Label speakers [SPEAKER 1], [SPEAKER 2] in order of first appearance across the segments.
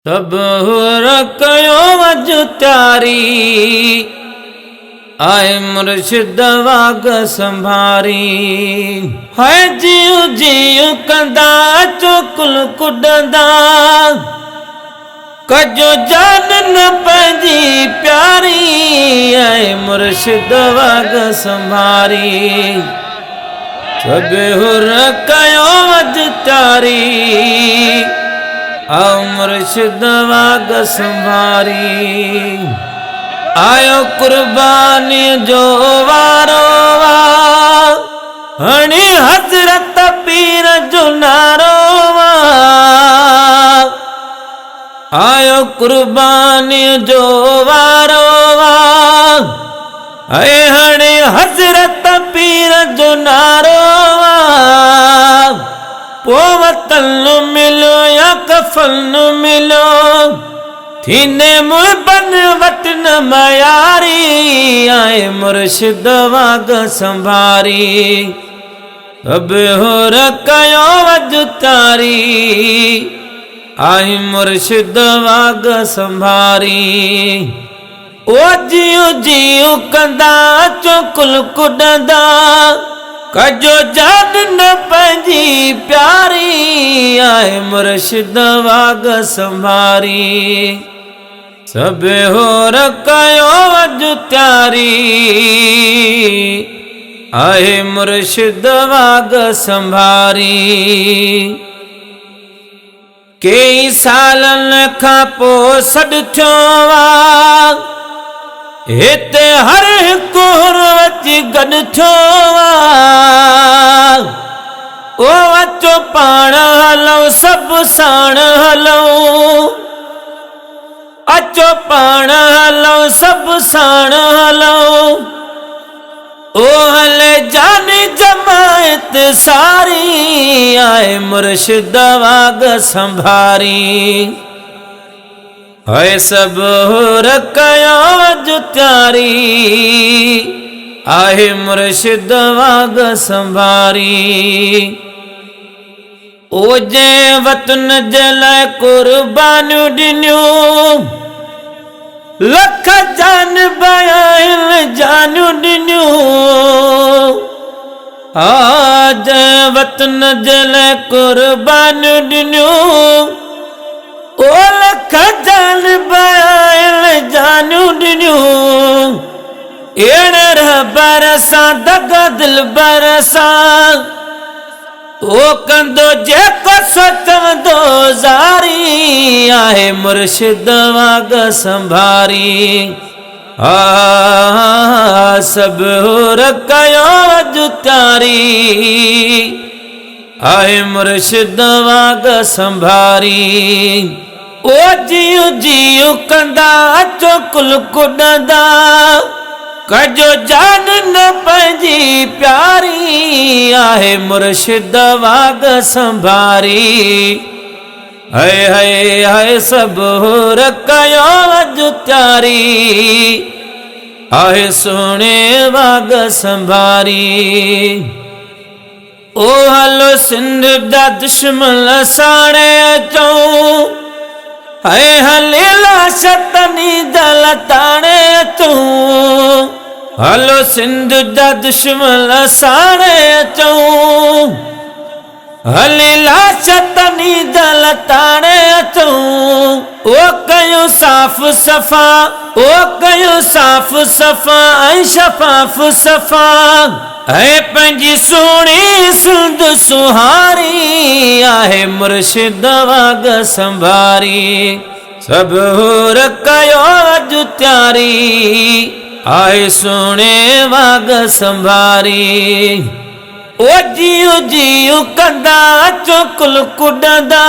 [SPEAKER 1] तब रखयो वज त्यारी आए मुर्शिद वाग संभारी है जीव जीव कंदा चोकुल कुडंदा कजो जान न पंजी प्यारी आए मुर्शिद वाग संभारी सब रखयो वज त्यारी आओ मुर्शिद वाग संभारी आयो कुर्बानी जो वारो वा हणी हजरत पीर जो नारो वा आयो कुर्बानी जो वारो वा हणी हजरत पीर जो नारो वा पोवतल मिलो या कफल मिलो थीने मुबन वतन मयारी आए मुर्शिद वाग संभारी अब हो रखयो वज तारी आए मुर्शिद वाग संभारी ओ जियो जियो कंदा चोकुल कुडंदा कजो जान न पंजी प्यारी आए मुर्शिद वाग संभारी सब हो रखयो वज त्यारी आए मुर्शिद वाग संभारी कई सालन खां पो सड थियो वा हिते हर हिकु वची गॾु थियो ओ अचो पाण हलूं सभु साण हलूं अचो पाण हलूं सभु साण हलूं ओ हले जानी जमायत सारी आए मुर्शिद वाग संभारी है सब रखयो वज त्यारी आहे मुर्शिद वाग संभारी ओ जे वतन जे लाइ कुर्बानियूं ॾिनियूं लख जान बयान जानू ॾिनियूं आज वतन जे लाइ कुर्बानियूं ॾिनियूं ओ लख जान बयान जानू ॾिनियूं एड़ बरसा दग दिल बरसा ओ कंदो जेको सोचंदो ज़ारी आहे मुर्शिद वाग संभारी सब रखयो वज त्यारी आहे मुर्शिद वाग संभारी ओ जियो जियो कंदा चोकुल कुडंदा कजो जान न पंजी प्यारी आहे मुर्शिद वाग संभारी है सब रखयो वज त्यारी आहे सोने वाग संभारी ओ हलो सिंध दा दुश्मन साणे अचो है हलीला शतनी दल ताणे अचो हलो सिंध दा दुश्मन साणे अचो हलीला शतनी दल ताणे अचो ओ कयो साफ़ सफ़ा ओ कयो साफ़ सफ़ा ऐं शफ़ाफ़ सफ़ा है पंजी सोणी सिंध सुहारी आहे मुर्शिद वाग संभारी सब रखयो वज त्यारी आहे सोने वाग संभारी ओ जियो जियो कंदा चोकुल कुडंदा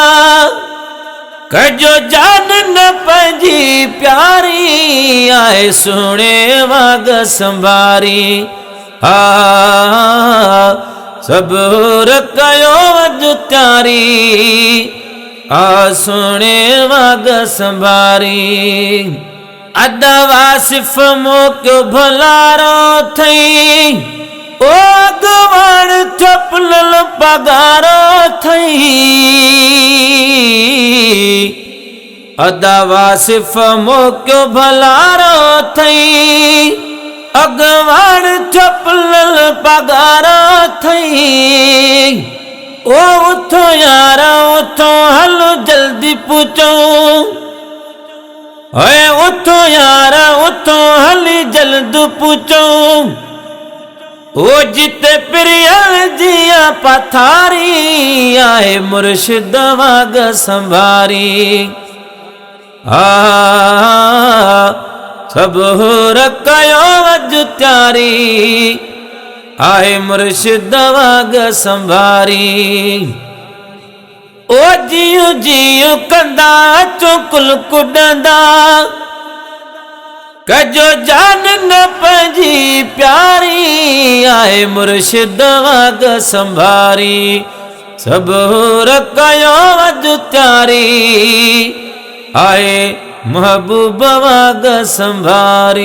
[SPEAKER 1] कजो जान न पंजी प्यारी आहे सोने वाग संभारी सब रखयो वज त्यारी सोने वाग संभारी अदवा सिफ मोक्यो भलारो थई ओ अगवाण चपलल प 12 थई। 12 अदा वासिफ मोक्यो भलारो थई अगवाण चपलल पगारो थई ओ उठो यार उठो हलो जल्दी पूछो ओए उठो यार उठो हली जल्द पूछो ओ जिते प्रियल जिया पथारी आए मुर्शिद वाग संभारी सब हो रखयो वज त्यारी आए मुर्शिद वाग संभारी ओ जियो जियो कंदा चुकुल कुडंदा कजो जान न पंजी प्यारी आए मुर्शिद वाग संभारी सब रखयो वज त्यारी आए महबूब वाग संभारी।